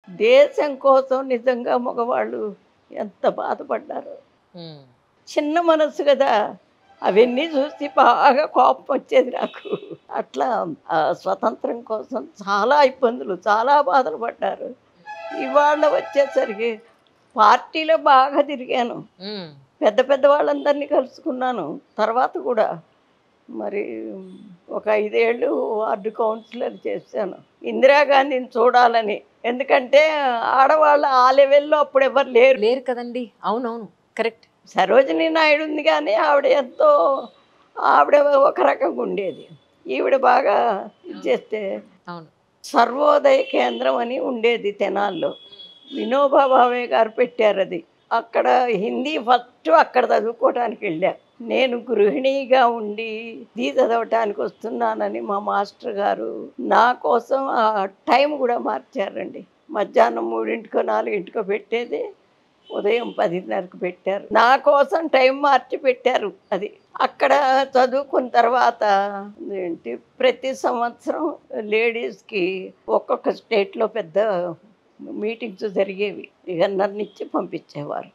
దేశం కోసం నిజంగా మగవాళ్ళు ఎంత బాధపడ్డారో. హ్మ్. చిన్న మనస్సు గదా! అవన్నీ చూసి బాగా కోపం వచ్చేది నాకు. అట్లా స్వతంత్రం కోసం చాలా ఇబ్బందులు, చాలా బాధలు పడ్డారు. ఇవాళ వచ్చేసరికి పార్టీలో బాగా తిరిగాను. హ్మ్. పెద్ద పెద్ద వాళ్ళందరినీ కలుసుకున్నాను. తర్వాత కూడా మరి ఒక 5 ఏళ్ళు వార్డ్ కౌన్సిలర్ చేశాను. ఇందిరాగాంధీని చూడాలని. ఎందుకంటే ఆడవాళ్ళు ఆ లెవెల్‌లో అప్పుడెవరు లేరు. లేరు కదండీ! అవునవును. కరెక్ట్. సరోజినీ నాయుడు ఉంది గానీ ఆవిడ ఎంతో ఆవిడ ఒక రకంగా ఉండేది. ఈవిడ బాగా ఇది చేస్తే అవును. సర్వోదయ కేంద్రం అని ఉండేది తెనాల్లో. వినోబా భావే గారు పెట్టారది. అక్కడ హిందీ ఫస్ట్ అక్కడ చదువుకోవటానికి వెళ్ళా. నేను గృహిణిగా ఉండి హిందీ చదవటానికి వస్తున్నానని మా మాస్టర్ గారు నా కోసం ఆ టైం కూడా మార్చారండి. మధ్యాహ్నం 3కో 4కో పెట్టేది. ఉదయం 10:30కి పెట్టారు. నా కోసం టైం మార్చి పెట్టారు అది. అక్కడ చదువుకున్న తర్వాత ఏంటి ప్రతి సంవత్సరం లేడీస్‌కి ఒక్కొక్క స్టేట్‌లో పెద్ద మీటింగ్స్ జరిగేవి. ఇక నన్నిచ్చి పంపించేవారు.